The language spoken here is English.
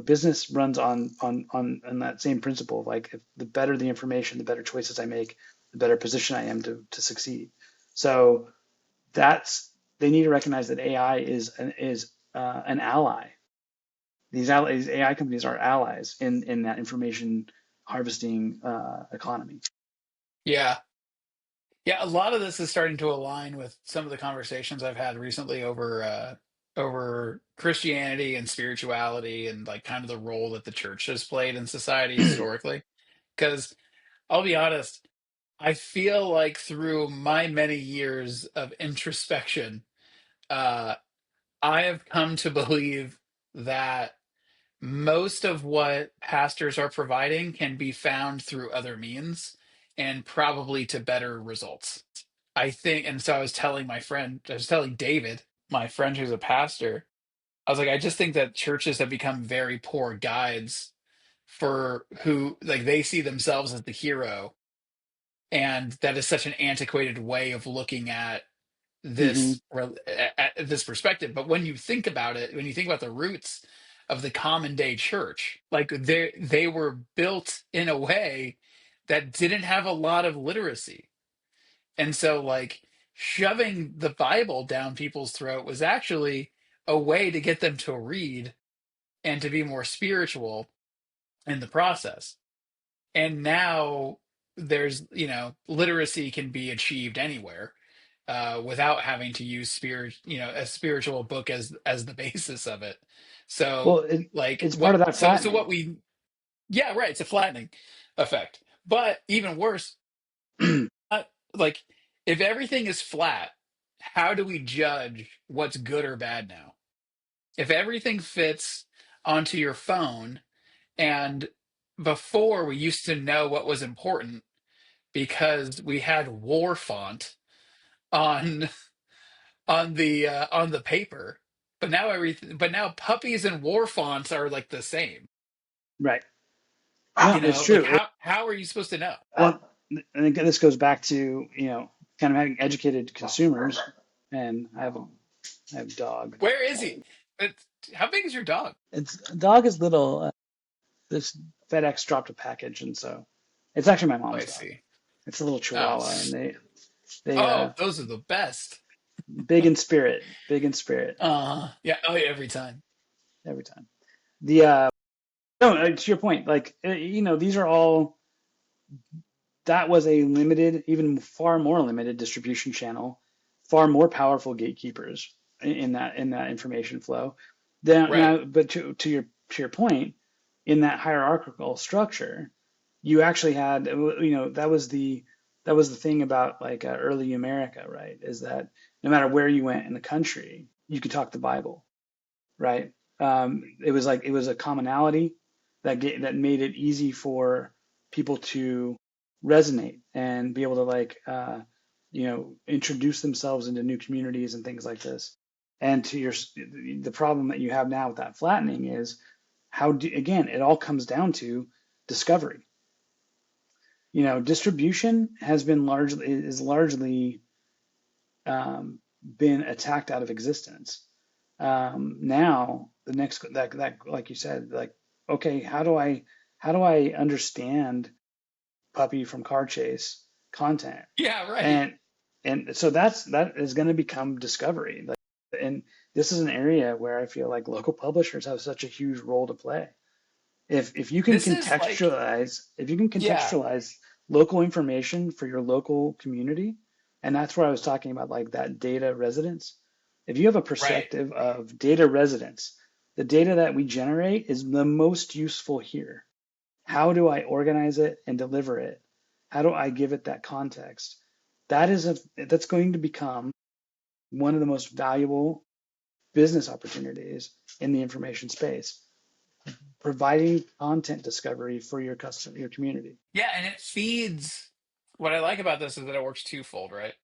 business runs on that same principle. Like, if the better the information, the better choices I make, the better position I am to succeed. So that's they need to recognize that AI is an ally. These AI companies are allies in that information harvesting economy. Yeah. Yeah, a lot of this is starting to align with some of the conversations I've had recently over Christianity and spirituality and like kind of the role that the church has played in society historically. Because I'll be honest, I feel like through my many years of introspection, uh, I have come to believe that most of what pastors are providing can be found through other means and probably to better results. I think, and so I was telling David, my friend who's a pastor, I was like, I just think that churches have become very poor guides for who, like, they see themselves as the hero. And that is such an antiquated way of looking at Hmm. at this perspective. But when you think about it, when you think about the roots of the common day church, like they were built in a way that didn't have a lot of literacy. And so like shoving the Bible down people's throat was actually a way to get them to read and to be more spiritual in the process. And now there's, literacy can be achieved anywhere without having to use a spiritual book as the basis of it. Well, So it's part of that so what flattening. we yeah, right, it's a flattening effect. But even worse, uh, like if everything is flat, how do we judge what's good or bad now? If everything fits onto your phone, and before we used to know what was important because we had war font on on the paper, but now puppies and war fonts are like the same. Right. No, it's Like true. how are you supposed to know? Well, I think this goes back to, kind of having educated consumers, and I have a dog. Where is he? It's, how big is your dog? It's dog is little. This FedEx dropped a package, and so it's actually my Oh, I mom's dog. see. It's a little Oh, Chihuahua, and they oh, those are the best. big in spirit Yeah. Oh, yeah, every time. every time. The no, to your point, like, these are all that was a limited, even far more limited distribution channel, far more powerful gatekeepers in that information flow. Right. But to your point, in that hierarchical structure, you actually had, that was the thing about, like, early America, right? Is that no matter where you went in the country, you could talk the Bible, right? It was a commonality that made it easy for people to resonate and be able to, like, introduce themselves into new communities and things like this. And the problem that you have now with that flattening is again, it all comes down to discovery. Distribution is largely been attacked out of existence. Now the next that like you said, like, okay, how do I understand puppy from car chase content? Yeah. Right. And so that is going to become discovery. Like, and this is an area where I feel like local publishers have such a huge role to play. If you can This is like contextualize if you can yeah. contextualize local information for your local community, and that's where I was talking about, like, that data residence. If you have a Right. perspective of data residence, the data that we generate is the most useful here. How do I organize it and deliver it? How do I give it that context? That's going to become one of the most valuable business opportunities in the information space, providing content discovery for your customer, your community. Yeah, and it feeds. What I like about this is that it works twofold, right?